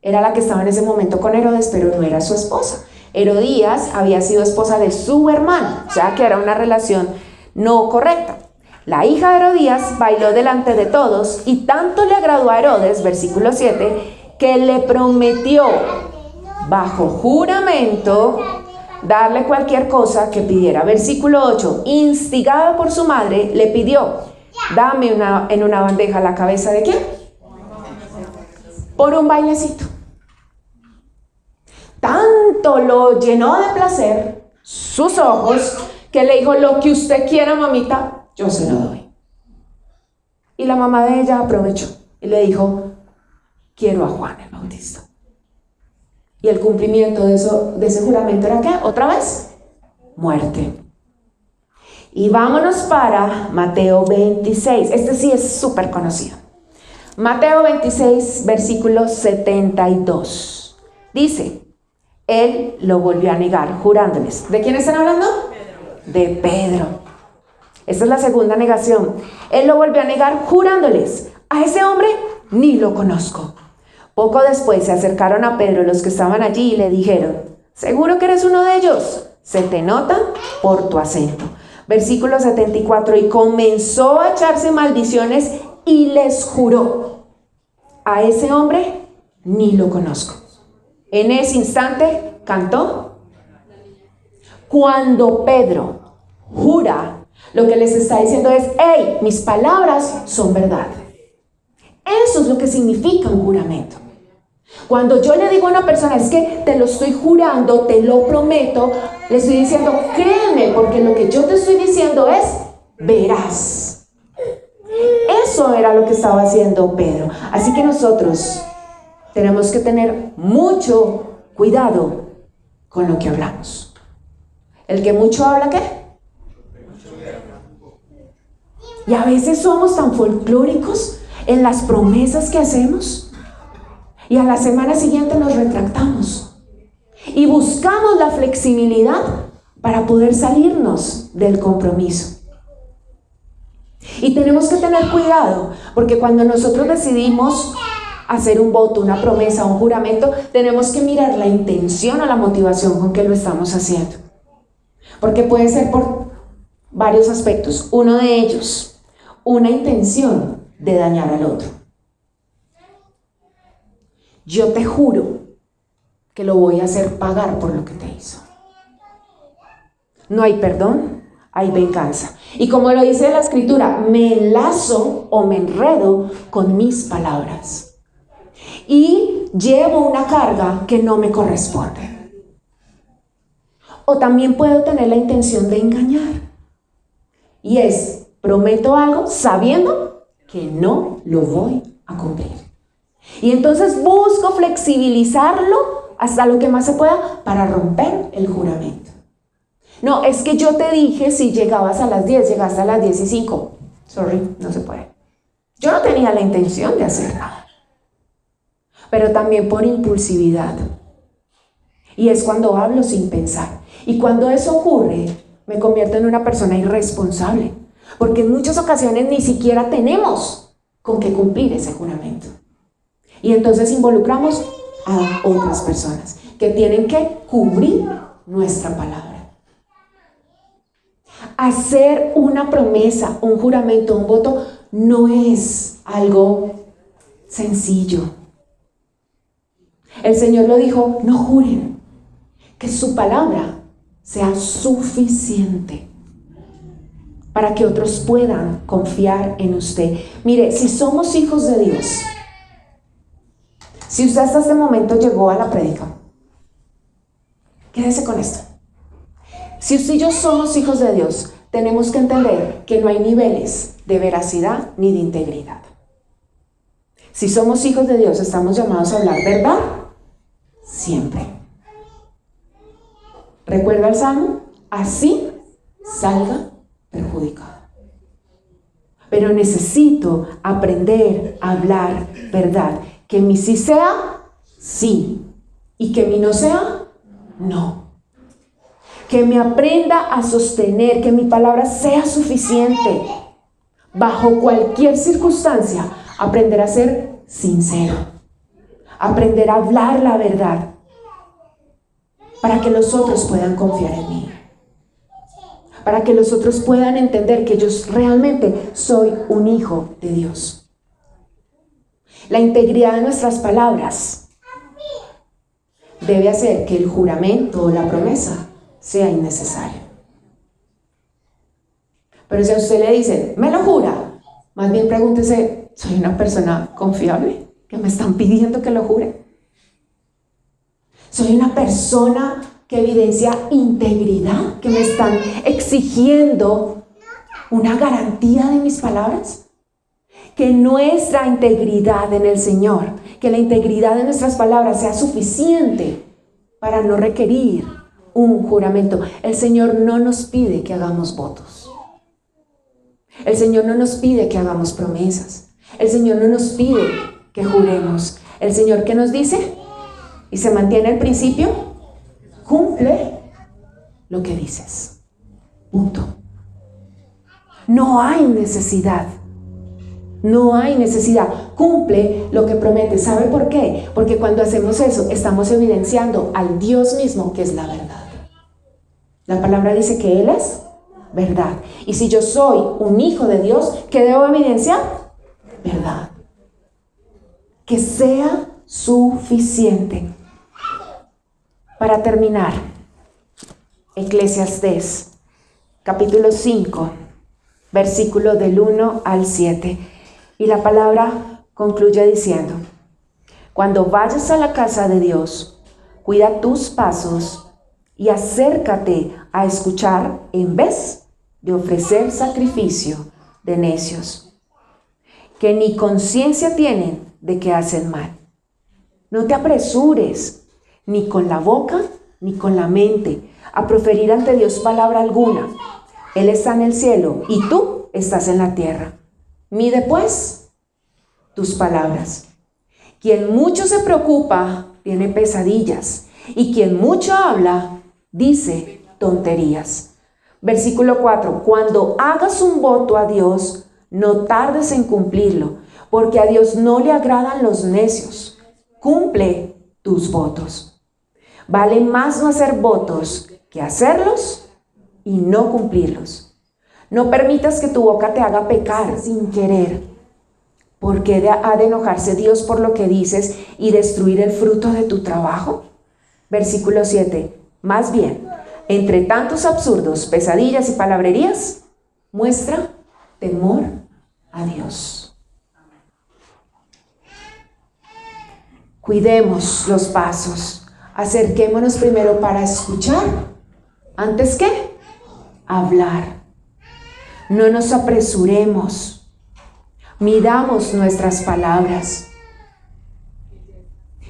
era la que estaba en ese momento con Herodes, pero no era su esposa. Herodías había sido esposa de su hermano, o sea que era una relación no correcta. La hija de Herodías bailó delante de todos y tanto le agradó a Herodes, versículo 7, que le prometió bajo juramento darle cualquier cosa que pidiera. Versículo 8, instigada por su madre, le pidió, dame en una bandeja la cabeza de quién. Por un bailecito. Tanto lo llenó de placer sus ojos que le dijo: lo que usted quiera, mamita, yo se lo doy. Y la mamá de ella aprovechó y le dijo: quiero a Juan el Bautista. Y el cumplimiento de ese juramento era ¿qué? Otra vez, muerte. Y vámonos para Mateo 26. Este sí es súper conocido. Mateo 26, versículo 72. Dice: él lo volvió a negar, jurándoles. ¿De quién están hablando? De Pedro. Esta es la segunda negación. Él lo volvió a negar, jurándoles: a ese hombre ni lo conozco. Poco después se acercaron a Pedro los que estaban allí y le dijeron: ¿seguro que eres uno de ellos? Se te nota por tu acento. Versículo 74. Y comenzó a echarse maldiciones y les juró: a ese hombre ni lo conozco. En ese instante cantó. Cuando Pedro jura, lo que les está diciendo es: hey, mis palabras son verdad. Eso es lo que significa un juramento. Cuando yo le digo a una persona: es que te lo estoy jurando, te lo prometo, le estoy diciendo: créeme, porque lo que yo te estoy diciendo es veraz. Eso era lo que estaba haciendo Pedro. Así que nosotros tenemos que tener mucho cuidado con lo que hablamos. El que mucho habla, ¿qué? Y a veces somos tan folclóricos en las promesas que hacemos, y a la semana siguiente nos retractamos y buscamos la flexibilidad para poder salirnos del compromiso. Y tenemos que tener cuidado, porque cuando nosotros decidimos hacer un voto, una promesa, un juramento, tenemos que mirar la intención o la motivación con que lo estamos haciendo. Porque puede ser por varios aspectos. Uno de ellos, una intención de dañar al otro. Yo te juro que lo voy a hacer pagar por lo que te hizo. No hay perdón, hay venganza. Y como lo dice la Escritura, me enlazo o me enredo con mis palabras. Y llevo una carga que no me corresponde. O también puedo tener la intención de engañar. Y es: prometo algo sabiendo que no lo voy a cumplir. Y entonces busco flexibilizarlo hasta lo que más se pueda para romper el juramento. No, es que yo te dije si llegabas a las 10, llegaste a las 10:05. Sorry, no se puede. Yo no tenía la intención de hacer nada. Pero también por impulsividad. Y es cuando hablo sin pensar. Y cuando eso ocurre, me convierto en una persona irresponsable. Porque en muchas ocasiones ni siquiera tenemos con qué cumplir ese juramento. Y entonces involucramos a otras personas que tienen que cubrir nuestra palabra. Hacer una promesa, un juramento, un voto, no es algo sencillo. El Señor lo dijo: no juren, que su palabra sea suficiente para que otros puedan confiar en usted. Mire, si somos hijos de Dios, si usted hasta este momento llegó a la prédica, quédese con esto. Si usted y yo somos hijos de Dios, tenemos que entender que no hay niveles de veracidad ni de integridad. Si somos hijos de Dios, estamos llamados a hablar verdad siempre. ¿Recuerda el Salmo? Así salga perjudicado. Pero necesito aprender a hablar verdad. Que mi sí sea sí y que mi no sea no. Que me aprenda a sostener, que mi palabra sea suficiente. Bajo cualquier circunstancia, aprender a ser sincero. Aprender a hablar la verdad para que los otros puedan confiar en mí. Para que los otros puedan entender que yo realmente soy un hijo de Dios. La integridad de nuestras palabras debe hacer que el juramento o la promesa sea innecesario. Pero si a usted le dicen: ¿me lo jura? Más bien pregúntese, ¿soy una persona confiable? ¿Que me están pidiendo que lo jure? ¿Soy una persona que evidencia integridad? ¿Que me están exigiendo una garantía de mis palabras? Que nuestra integridad en el Señor, que la integridad de nuestras palabras sea suficiente para no requerir un juramento. El Señor no nos pide que hagamos votos. El Señor no nos pide que hagamos promesas. El Señor no nos pide que juremos. El Señor, ¿qué nos dice? Y se mantiene el principio: cumple lo que dices. Punto. No hay necesidad. No hay necesidad. Cumple lo que promete. ¿Sabe por qué? Porque cuando hacemos eso, estamos evidenciando al Dios mismo, que es la verdad. La palabra dice que Él es verdad. Y si yo soy un hijo de Dios, ¿qué debo evidenciar? Verdad. Que sea suficiente. Para terminar, Eclesiastés, capítulo 5, versículo del 1 al 7. Y la palabra concluye diciendo: cuando vayas a la casa de Dios, cuida tus pasos y acércate a escuchar en vez de ofrecer sacrificio de necios, que ni conciencia tienen de que hacen mal. No te apresures, ni con la boca, ni con la mente, a proferir ante Dios palabra alguna. Él está en el cielo y tú estás en la tierra. Mide pues tus palabras. Quien mucho se preocupa, tiene pesadillas, y quien mucho habla, dice tonterías. Versículo 4. Cuando hagas un voto a Dios, no tardes en cumplirlo, porque a Dios no le agradan los necios. Cumple tus votos. Vale más no hacer votos que hacerlos y no cumplirlos. No permitas que tu boca te haga pecar sin querer, porque ha de enojarse Dios por lo que dices y destruir el fruto de tu trabajo. Versículo 7. Más bien, entre tantos absurdos, pesadillas y palabrerías, muestra temor a Dios. Cuidemos los pasos. Acerquémonos primero para escuchar, antes que hablar. No nos apresuremos. Midamos nuestras palabras.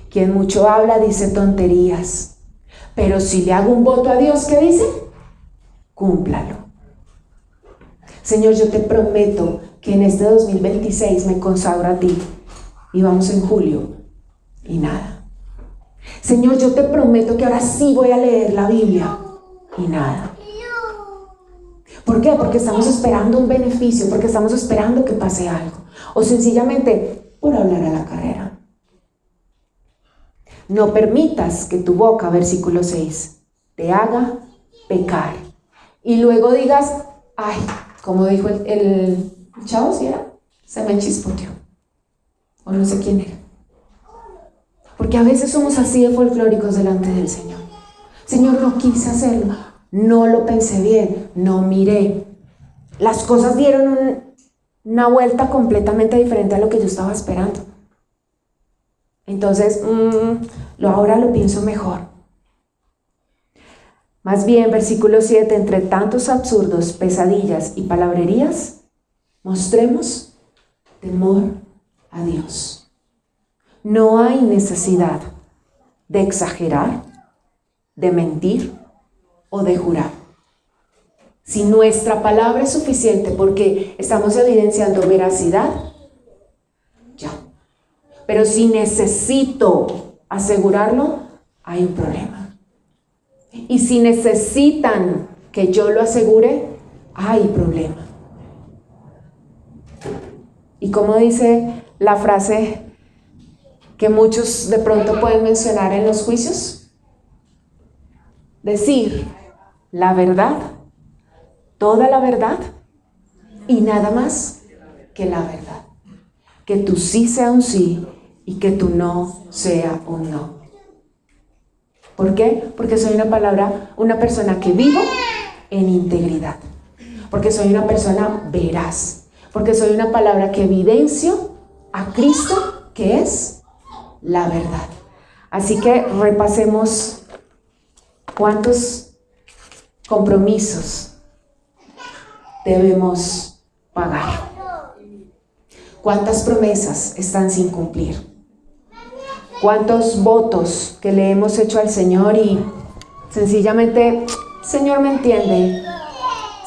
Quien mucho habla dice tonterías. Pero si le hago un voto a Dios, ¿qué dice? Cúmplalo. Señor, yo te prometo que en este 2026 me consagro a ti. Y vamos en julio y nada. Señor, yo te prometo que ahora sí voy a leer la Biblia y nada. ¿Por qué? Porque estamos esperando un beneficio, porque estamos esperando que pase algo, o sencillamente por hablar a la carrera. No permitas que tu boca, versículo 6, te haga pecar y luego digas: ay, como dijo el chavo, ¿sí era? Se me enchispoteó, o no sé quién era. Porque a veces somos así de folclóricos delante del Señor. Señor, no quise hacerlo, no lo pensé bien, no miré. Las cosas dieron una vuelta completamente diferente a lo que yo estaba esperando. Entonces, ahora lo pienso mejor. Más bien, versículo 7, entre tantos absurdos, pesadillas y palabrerías, mostremos temor a Dios. No hay necesidad de exagerar, de mentir o de jurar. Si nuestra palabra es suficiente porque estamos evidenciando veracidad, ya. Pero si necesito asegurarlo, hay un problema. Y si necesitan que yo lo asegure, hay problema. Y como dice la frase que muchos de pronto pueden mencionar en los juicios, decir la verdad, toda la verdad y nada más que la verdad. Que tu sí sea un sí y que tu no sea un no. ¿Por qué? Porque soy una persona que vivo en integridad. Porque soy una persona veraz. porque soy una palabra que evidencio a Cristo, que es la verdad. Así que repasemos cuántos compromisos debemos pagar. ¿Cuántas promesas están sin cumplir? ¿Cuántos votos que le hemos hecho al Señor y sencillamente, Señor me entiende?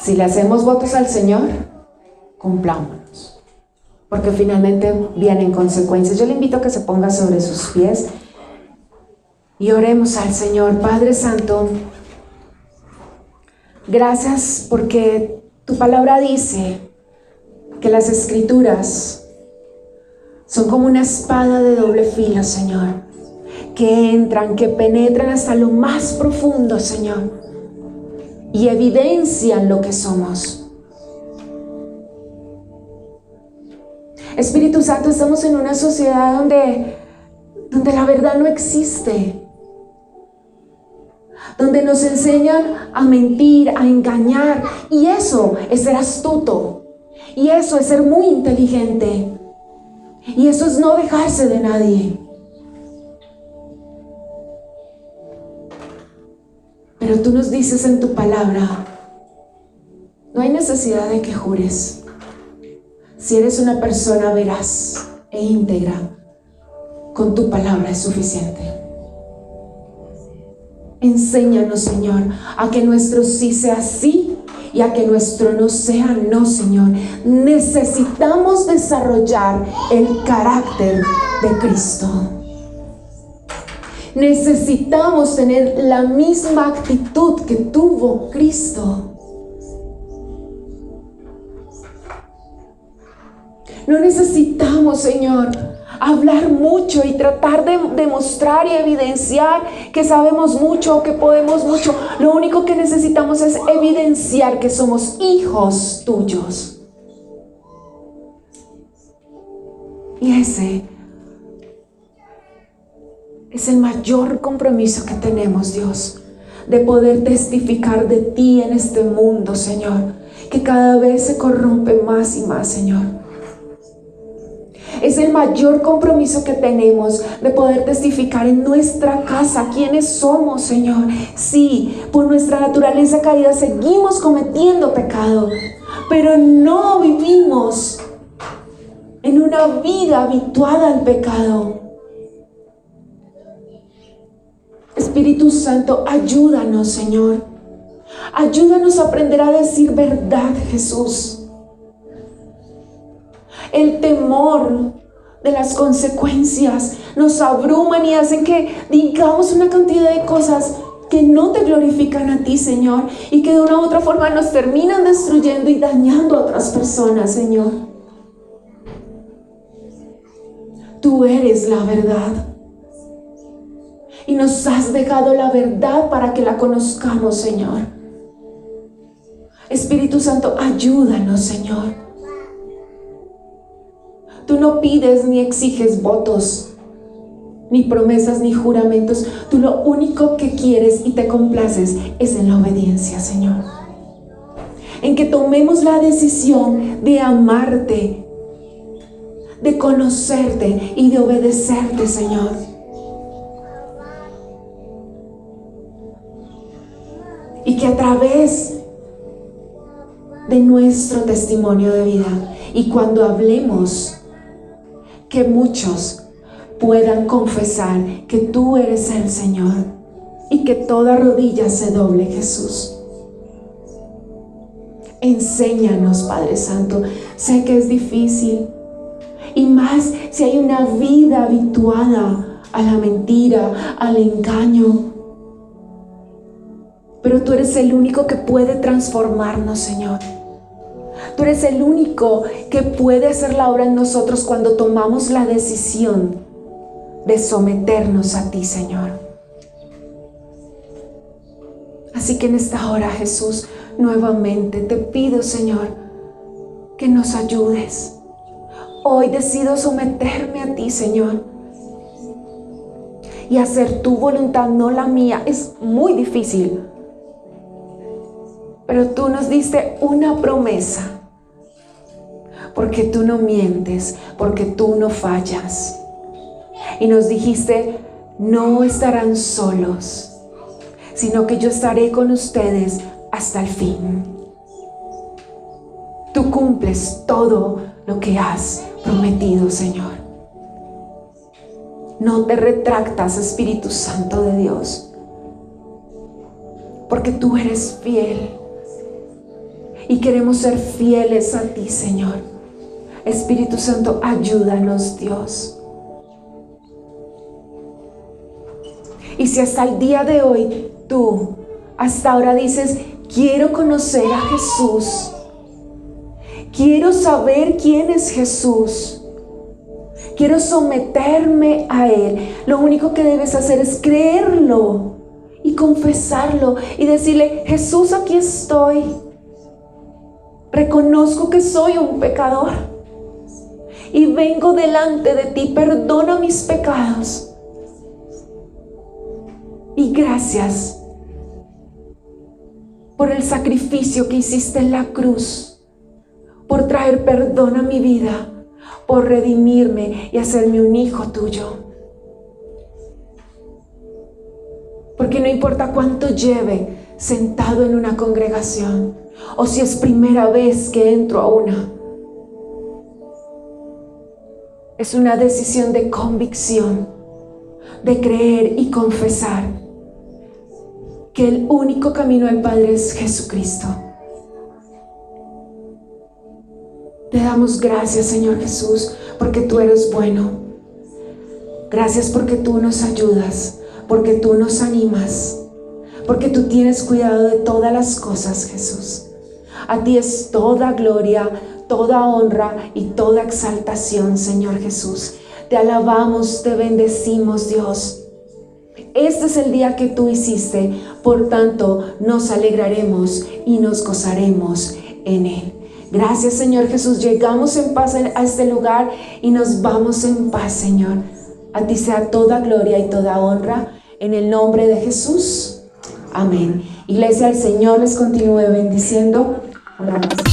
Si le hacemos votos al Señor, cumplámonos, porque finalmente vienen consecuencias. Yo le invito a que se ponga sobre sus pies y oremos al Señor. Padre Santo, gracias porque tu palabra dice que las Escrituras son como una espada de doble filo, Señor, que entran, que penetran hasta lo más profundo, Señor, y evidencian lo que somos. Espíritu Santo, estamos en una sociedad donde la verdad no existe, donde nos enseñan a mentir, a engañar, y eso es ser astuto, y eso es ser muy inteligente, y eso es no dejarse de nadie. Pero tú nos dices en tu palabra, no hay necesidad de que jures. Si eres una persona veraz e íntegra, con tu palabra es suficiente. Enséñanos, Señor, a que nuestro sí sea sí y a que nuestro no sea no, Señor. Necesitamos desarrollar el carácter de Cristo. Necesitamos tener la misma actitud que tuvo Cristo. No necesitamos, Señor, hablar mucho y tratar de demostrar y evidenciar que sabemos mucho o que podemos mucho. Lo único que necesitamos es evidenciar que somos hijos tuyos. Y ese es el mayor compromiso que tenemos, Dios, de poder testificar de ti en este mundo, Señor, que cada vez se corrompe más y más, Señor. Es el mayor compromiso que tenemos de poder testificar en nuestra casa quiénes somos, Señor. Sí, por nuestra naturaleza caída seguimos cometiendo pecado, pero no vivimos en una vida habituada al pecado. Espíritu Santo, ayúdanos, Señor. Ayúdanos a aprender a decir verdad, Jesús. El temor de las consecuencias nos abruman y hacen que digamos una cantidad de cosas que no te glorifican a ti, Señor, y que de una u otra forma nos terminan destruyendo y dañando a otras personas, Señor. Tú eres la verdad y nos has dejado la verdad para que la conozcamos, Señor. Espíritu Santo, ayúdanos, Señor. Tú no pides ni exiges votos, ni promesas, ni juramentos. Tú lo único que quieres y te complaces es en la obediencia, Señor. En que tomemos la decisión de amarte, de conocerte y de obedecerte, Señor. Y que a través de nuestro testimonio de vida y cuando hablemos, que muchos puedan confesar que tú eres el Señor y que toda rodilla se doble, Jesús. Enséñanos, Padre Santo. Sé que es difícil, y más si hay una vida habituada a la mentira, al engaño. Pero tú eres el único que puede transformarnos, Señor. Tú eres el único que puede hacer la obra en nosotros cuando tomamos la decisión de someternos a ti, Señor. Así que en esta hora, Jesús, nuevamente te pido, Señor, que nos ayudes. Hoy decido someterme a ti, Señor, y hacer tu voluntad, no la mía. Es muy difícil, pero tú nos diste una promesa porque tú no mientes, porque tú no fallas. Y nos dijiste, no estarán solos, sino que yo estaré con ustedes hasta el fin. Tú cumples todo lo que has prometido, Señor. No te retractas, Espíritu Santo de Dios, porque tú eres fiel y queremos ser fieles a ti, Señor. Espíritu Santo, ayúdanos, Dios. Y si hasta el día de hoy tú, hasta ahora dices, quiero conocer a Jesús, quiero saber quién es Jesús, quiero someterme a Él, lo único que debes hacer es creerlo y confesarlo y decirle, Jesús, aquí estoy. Reconozco que soy un pecador y vengo delante de ti, perdona mis pecados. Y gracias por el sacrificio que hiciste en la cruz, por traer perdón a mi vida, por redimirme y hacerme un hijo tuyo. Porque no importa cuánto lleve sentado en una congregación, o si es primera vez que entro a una, es una decisión de convicción, de creer y confesar que el único camino al Padre es Jesucristo. Te damos gracias, Señor Jesús, porque tú eres bueno. Gracias porque tú nos ayudas, porque tú nos animas, porque tú tienes cuidado de todas las cosas, Jesús. A ti es toda gloria, toda honra y toda exaltación, Señor Jesús. Te alabamos, te bendecimos, Dios. Este es el día que tú hiciste, por tanto nos alegraremos y nos gozaremos en él. Gracias, Señor Jesús. Llegamos en paz a este lugar y nos vamos en paz, Señor. A ti sea toda gloria y toda honra, en el nombre de Jesús. Amén. Iglesia, el Señor les continúe bendiciendo. Oramos.